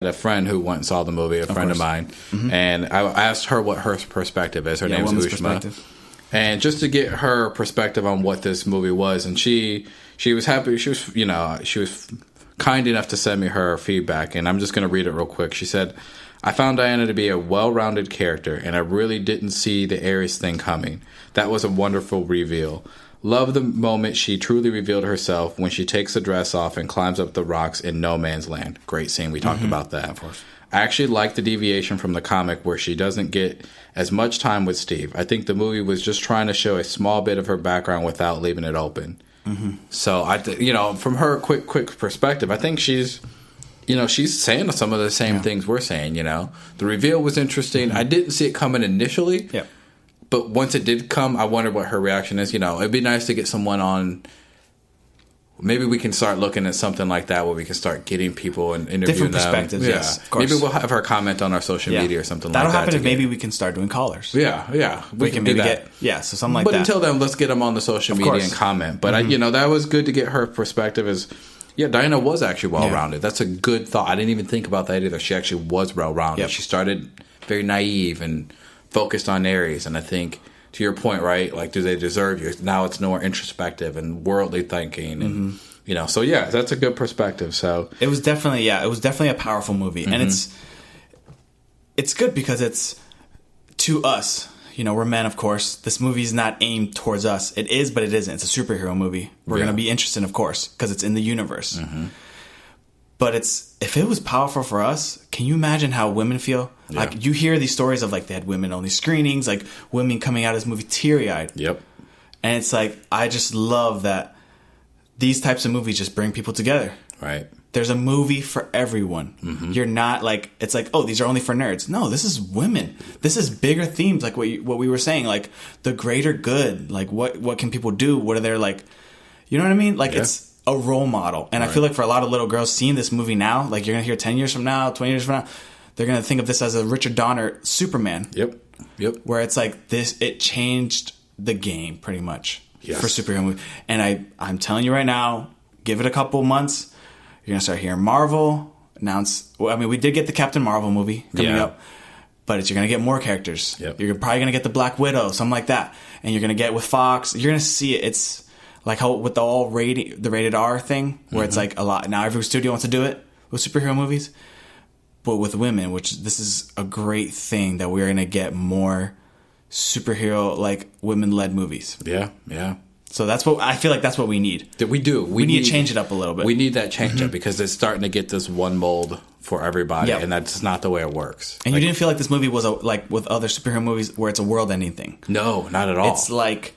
a friend who went and saw the movie, a friend of mine, and I asked her what her perspective is. Her name's Ushma. And just to get her perspective on what this movie was, and she was happy. She was kind enough to send me her feedback, and I'm just going to read it real quick. She said, "I found Diana to be a well-rounded character, and I really didn't see the Ares thing coming. That was a wonderful reveal. Love the moment she truly revealed herself when she takes the dress off and climbs up the rocks in no man's land. Great scene. We talked about that. Of course. I actually like the deviation from the comic where she doesn't get as much time with Steve. I think the movie was just trying to show a small bit of her background without leaving it open." So from her quick perspective, I think she's saying some of the same things we're saying. The reveal was interesting. I didn't see it coming initially. Yeah. But once it did come, I wondered what her reaction is. It'd be nice to get someone on. Maybe we can start looking at something like that where we can start getting people and interviewing different perspectives. Them. Yes, of course. Maybe we'll have her comment on our social media or something like that. That'll happen if maybe we can start doing callers. Yeah. We can maybe get so something like that. But until then, let's get them on the social media and comment. But that was good to get her perspective. Diana was actually well-rounded. That's a good thought. I didn't even think about that either. She actually was well-rounded. Yep. She started very naive and focused on Ares, and I think to your point, right? Like, do they deserve you? Now it's more introspective and worldly thinking, and so that's a good perspective. So it was definitely a powerful movie, and it's good because it's to us. We're men, of course. This movie is not aimed towards us. It is, but it isn't. It's a superhero movie. We're going to be interested, of course, because it's in the universe. But if it was powerful for us, can you imagine how women feel? Yeah. Like, you hear these stories of, like, they had women only screenings, like women coming out of this movie teary-eyed. Yep. And it's like, I just love that these types of movies just bring people together. Right. There's a movie for everyone. You're not like, it's like, oh, these are only for nerds. No, this is women. This is bigger themes, like what we were saying, like the greater good. Like, what can people do? What are their, like, you know what I mean? Like, it's a role model. And I feel like for a lot of little girls seeing this movie now, like, you're going to hear 10 years from now, 20 years from now, they're going to think of this as a Richard Donner Superman. Yep. Where it's like it changed the game pretty much for superhero movies. And I'm telling you right now, give it a couple months. You're going to start hearing Marvel announce. Well, I mean, we did get the Captain Marvel movie coming up, but you're going to get more characters. Yep. You're probably going to get the Black Widow, something like that. And you're going to get with Fox. You're going to see it. It's like how with the rated R thing, where it's like a lot. Now every studio wants to do it with superhero movies. But with women, which this is a great thing that we're going to get more superhero, like, women-led movies. Yeah. So that's what I feel like. That's what we need. We do. We need to change it up a little bit. We need that change up because it's starting to get this one mold for everybody, and that's not the way it works. And you didn't feel like this movie was like with other superhero movies where it's a world-ending thing. No, not at all. It's like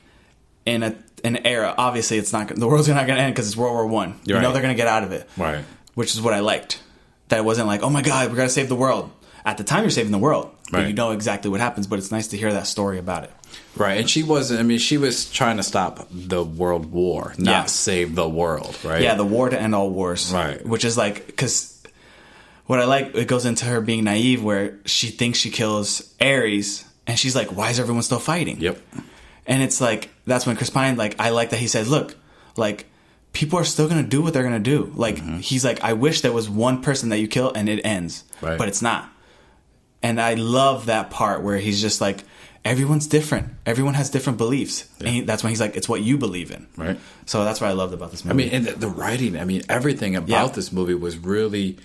in an era. Obviously, it's not. The world's not going to end because it's World War I. You know they're going to get out of it, right? Which is what I liked. That it wasn't like, oh my God, we got to save the world. At the time, you're saving the world, but you know exactly what happens. But it's nice to hear that story about it. Right, and she wasn't. I mean, she was trying to stop the world war, not save the world. Right? Yeah, the war to end all wars. Right. Which is like, because what I like, it goes into her being naive, where she thinks she kills Ares, and she's like, why is everyone still fighting? Yep. And it's like, that's when Chris Pine, like, I like that he says, look, like, people are still going to do what they're going to do. Like, he's like, I wish there was one person that you kill and it ends. Right. But it's not. And I love that part where he's just like, everyone's different. Everyone has different beliefs. Yeah. And that's when he's like, it's what you believe in. Right. So that's what I loved about this movie. I mean, and the writing, I mean, everything about this movie was really,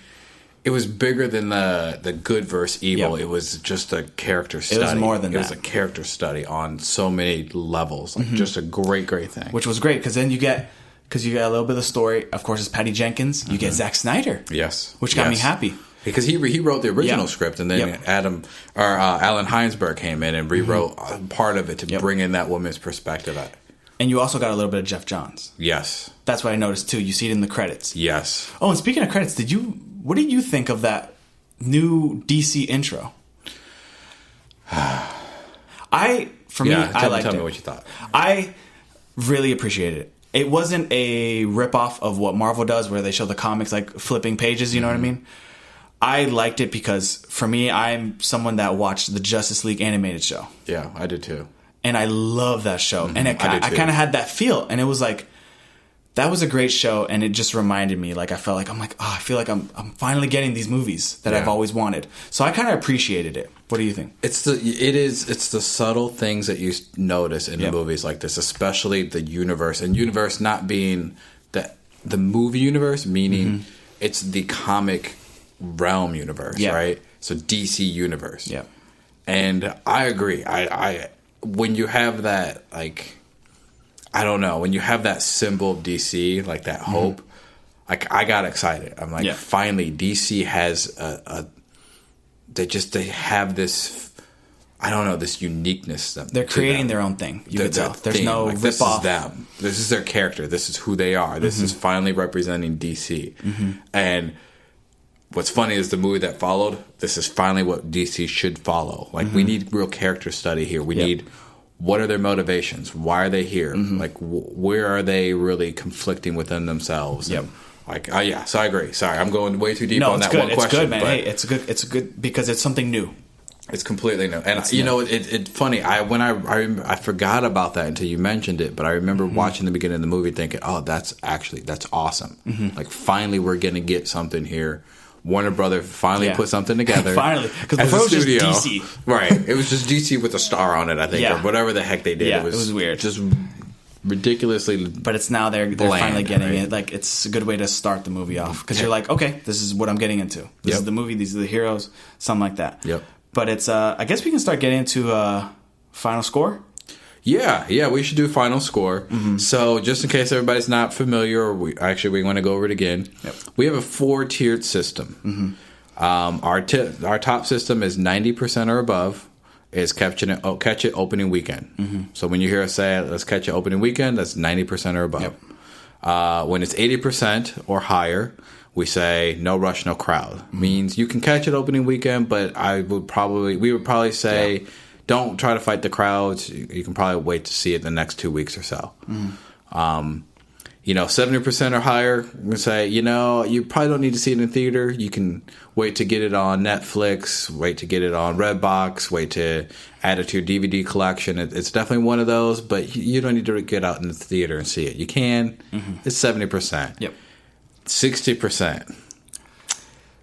it was bigger than the good versus evil. It was just a character study. It was more than that. It was a character study on so many levels. Like, just a great thing. Which was great, because then you get a little bit of the story. Of course, it's Patty Jenkins. You get Zack Snyder. Yes. Which got me happy. Because he wrote the original script, and then Alan Heinsberg came in and rewrote part of it to bring in that woman's perspective. And you also got a little bit of Jeff Johns. Yes. That's what I noticed, too. You see it in the credits. Yes. Oh, and speaking of credits, what did you think of that new DC intro? I liked it. Tell me what you thought. I really appreciated it. It wasn't a ripoff of what Marvel does, where they show the comics like flipping pages, you know what I mean? I liked it because, for me, I'm someone that watched the Justice League animated show. Yeah, I did too. And I love that show. And I kind of had that feel. And it was like, that was a great show, and it just reminded me, like, I feel like I'm finally getting these movies that I've always wanted. So I kind of appreciated it. What do you think? It's the subtle things that you notice in the movies like this, especially the universe, and universe not being the movie universe, meaning it's the comic realm universe, right? So DC universe. Yeah. And I agree. I when you have that, like, I don't know, when you have that symbol of DC, like that hope, like, I got excited. I'm like, finally, DC has they have this, I don't know, this uniqueness. They're creating their own thing. You could tell. There's no like, this is them. This is their character. This is who they are. This is finally representing DC. And what's funny is the movie that followed, this is finally what DC should follow. Like, we need real character study here. We need, what are their motivations? Why are they here? Like, where are they really conflicting within themselves? Like, so I agree. Sorry, I'm going way too deep on that one question. It's good, man. Hey, it's good because it's something new. It's completely new. And, you know, it's funny. I forgot about that until you mentioned it, but I remember watching the beginning of the movie thinking, oh, that's awesome. Like, finally, we're going to get something here. Warner Brother finally put something together. Finally. Because before it was just DC. Right. It was just DC with a star on it, I think, or whatever the heck they did. Yeah, it was weird. Just ridiculously. But it's now they're finally getting it. Like, it's a good way to start the movie off. Because you're like, okay, this is what I'm getting into. This is the movie. These are the heroes. Something like that. Yep. But it's, I guess we can start getting into final score. Yeah, we should do final score. So just in case everybody's not familiar, we want to go over it again. We have a 4-tiered system. Our top system is 90% or above. Is catch it opening weekend. So when you hear us say, let's catch it opening weekend, that's 90% or above. When it's 80% or higher, we say no rush, no crowd. Means you can catch it opening weekend, but we would probably say don't try to fight the crowds. You can probably wait to see it the next 2 weeks or so. 70% or higher, we say, you probably don't need to see it in theater. You can wait to get it on Netflix, wait to get it on Redbox, wait to add it to your DVD collection. It's definitely one of those, but you don't need to get out in the theater and see it. You can. It's 70%. 60%.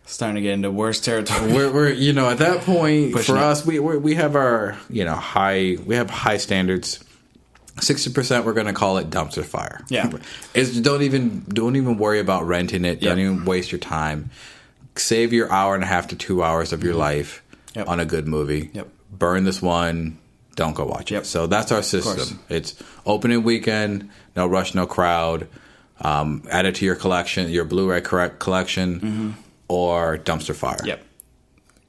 Starting to get into worse territory. We're at that point for us, we have our high standards. 60% we're going to call it dumpster fire. Don't even worry about renting it. Don't even waste your time. Save your hour and a half to 2 hours of your life on a good movie. Burn this one. Don't go watch it. So that's our system. It's opening weekend, no rush, no crowd. Add it to your collection, your Blu-ray collection, or dumpster fire.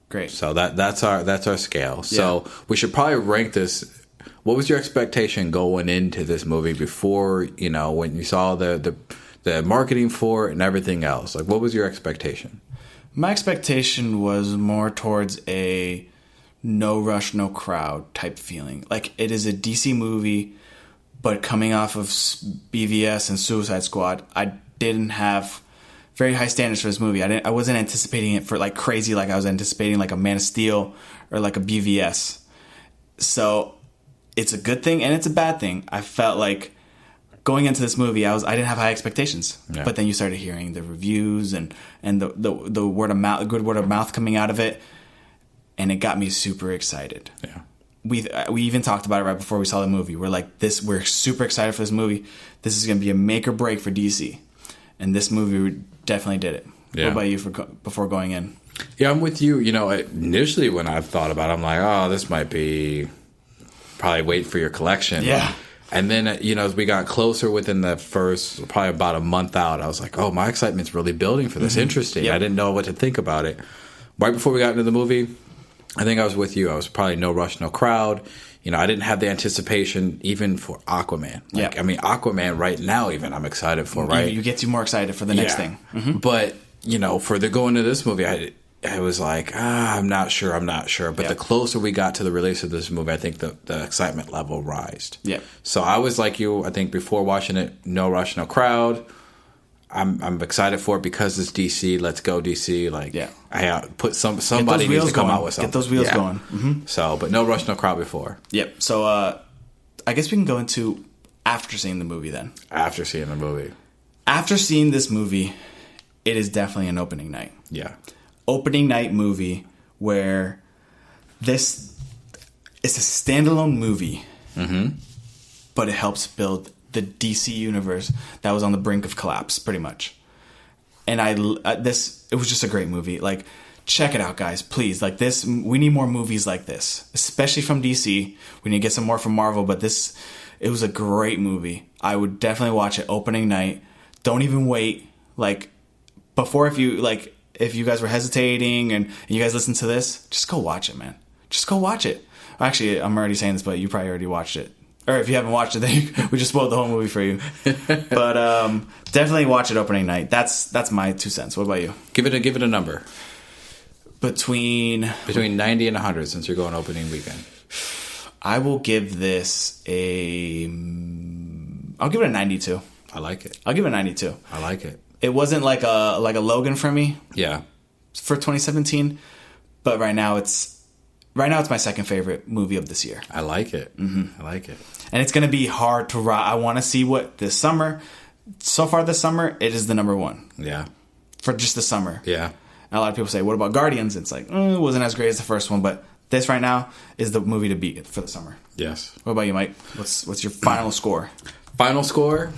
Great. So that's our scale. So we should probably rank this. What was your expectation going into this movie before, when you saw the marketing for it and everything else? Like, what was your expectation? My expectation was more towards a no rush, no crowd type feeling. Like, it is a DC movie, but coming off of BVS and Suicide Squad, I didn't have very high standards for this movie. I wasn't anticipating it for like crazy, like I was anticipating like a Man of Steel or like a BVS. So it's a good thing and it's a bad thing. I felt like going into this movie, I didn't have high expectations. But then you started hearing the reviews and the word of mouth, good word of mouth coming out of it, and it got me super excited. We even talked about it right before we saw the movie. We're like, we're super excited for this movie. This is going to be a make or break for DC, and this movie definitely did it. What about you before going in? Yeah, I'm with you. Initially when I thought about it, I'm like, oh, this might be probably wait for your collection. And then, as we got closer within the first, probably about a month out, I was like, oh, my excitement's really building for this. Interesting. I didn't know what to think about it. Right before we got into the movie, I think I was with you. I was probably no rush, no crowd. I didn't have the anticipation even for Aquaman. Aquaman right now even I'm excited for, right? You get you more excited for the next thing. But, for the going to this movie, I was like, I'm not sure. But the closer we got to the release of this movie, I think the excitement level rised. So I was like you, I think before watching it, no rush, no crowd. I'm excited for it because it's DC. Let's go DC. I put somebody needs to come out with something. Get those wheels going. So, but no rush, no crowd before. So I guess we can go into after seeing the movie then. After seeing the movie. After seeing this movie, it is definitely an opening night. Yeah. Opening night movie where this is a standalone movie, but it helps build the DC universe that was on the brink of collapse, pretty much. And it was just a great movie. Like, check it out, guys, please. Like this, we need more movies like this, especially from DC. We need to get some more from Marvel, but it was a great movie. I would definitely watch it opening night. Don't even wait. Like, before, if you guys were hesitating and you guys listen to this, just go watch it, man. Just go watch it. Actually, I'm already saying this, but you probably already watched it. Or if you haven't watched it, then we just spoiled the whole movie for you. But definitely watch it opening night. That's my 2 cents. What about you? Give it a number. Between 90 and 100, since you're going opening weekend. I will give this I'll give it a 92. I like it. I'll give it a 92. I like it. It wasn't like a Logan for me. Yeah. For 2017, but right now it's my second favorite movie of this year. I like it. Mm-hmm. I like it. And it's going to be hard to ride. I want to see what this summer. So far this summer, it is the number one. Yeah. For just the summer. Yeah. And a lot of people say, "What about Guardians?" It's like, it wasn't as great as the first one, but this right now is the movie to beat for the summer. Yes. What about you, Mike? What's your final score? Final score?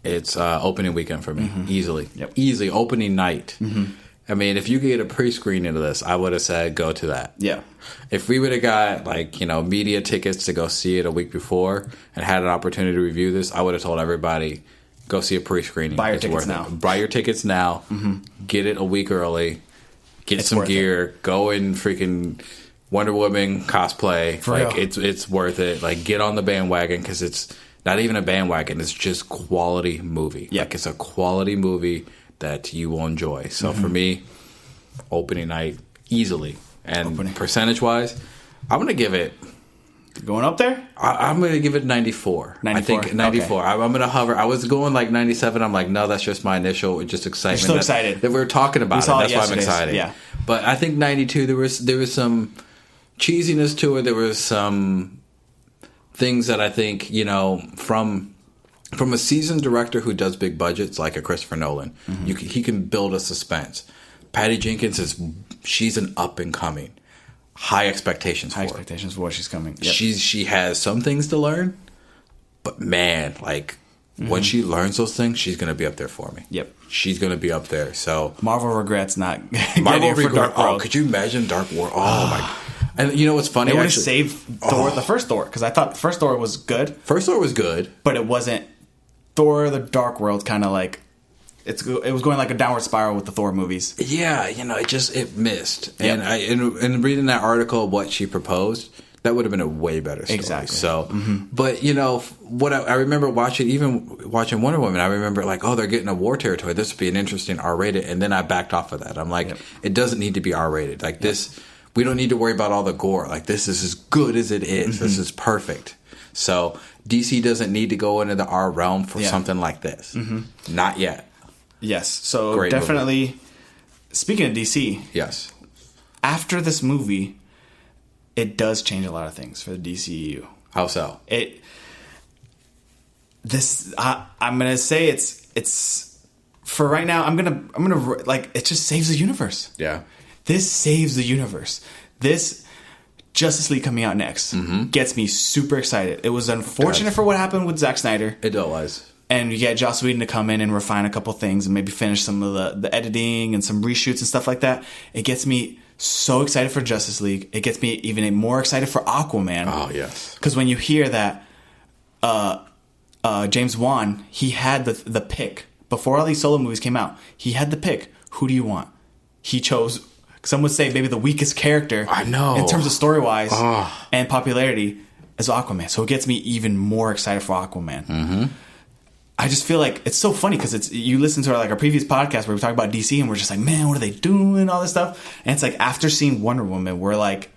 It's opening weekend for me. Mm-hmm. Easily. Yep. Easily. Opening night. Mm-hmm. I mean, if you could get a pre-screen into this, I would have said go to that. Yeah. If we would have got media tickets to go see it a week before and had an opportunity to review this, I would have told everybody, go see a pre-screening. Buy your tickets now. Buy your tickets now. Mm-hmm. Get it a week early. Get some gear. Go in freaking Wonder Woman cosplay. For real. It's worth it. Like, get on the bandwagon, because it's not even a bandwagon. It's just quality movie. Yeah. Like, it's a quality movie that you will enjoy. So for me, opening night, easily. And percentage-wise, I'm going to give it... Going up there? I'm going to give it 94. 94. I think 94. Okay. I'm going to hover. I was going like 97. I'm like, no, that's just my initial excitement. You're so excited. That we were talking about it. That's why I'm excited. Yeah. But I think 92, there was some cheesiness to it. There was some things that I think, from a seasoned director who does big budgets like a Christopher Nolan, he can build a suspense. Patty Jenkins she's an up and coming. High expectations for what she's coming. Yep. She has some things to learn, but man, when she learns those things, she's going to be up there for me. Yep. She's going to be up there. So Marvel regrets not getting her for Dark World. Oh, could you imagine Dark World? Oh my! And you know what's funny? It would have saved Thor, the first Thor, because I thought the first Thor was good. First Thor was good, but it wasn't. Thor: The Dark World kind of like. It was going like a downward spiral with the Thor movies. Yeah, it missed. Yep. And in reading that article, what she proposed, that would have been a way better story. Exactly. So, but what I remember watching Wonder Woman, I remember they're getting a war territory. This would be an interesting R-rated, and then I backed off of that. I'm like, It doesn't need to be R-rated. Like this, we don't need to worry about all the gore. Like this is as good as it is. This is perfect. So DC doesn't need to go into the R realm for something like this. Not yet. Yes. So Great definitely, movie. Speaking of DC, yes. After this movie, it does change a lot of things for the DCEU. How so? I'm gonna say it's for right now. I'm gonna it just saves the universe. Yeah. This saves the universe. This Justice League coming out next gets me super excited. It was unfortunate for what happened with Zack Snyder. It was. And you get Joss Whedon to come in and refine a couple things and maybe finish some of the editing and some reshoots and stuff like that. It gets me so excited for Justice League. It gets me even more excited for Aquaman. Oh, yes. Because when you hear that James Wan, he had the pick. Before all these solo movies came out, he had the pick. Who do you want? He chose, some would say, maybe the weakest character. I know. In terms of story-wise and popularity as Aquaman. So it gets me even more excited for Aquaman. Mm-hmm. I just feel like it's so funny because you listen to our previous podcast where we talk about DC and we're just like, man, what are they doing? All this stuff. And it's like after seeing Wonder Woman, we're like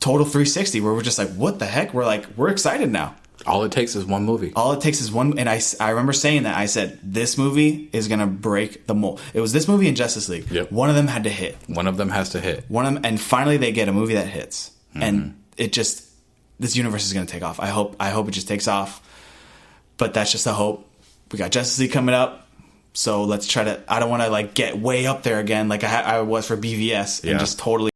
total 360 where we're just like, what the heck? We're excited now. All it takes is one movie. All it takes is one. And I remember saying that. I said, this movie is going to break the mold. It was this movie and Justice League. Yep. One of them had to hit. One of them has to hit. And finally they get a movie that hits. Mm-hmm. And this universe is going to take off. I hope it just takes off. But that's just a hope. We got Justice League coming up. So let's try to. I don't want to like get way up there again, like I was for BVS, and just totally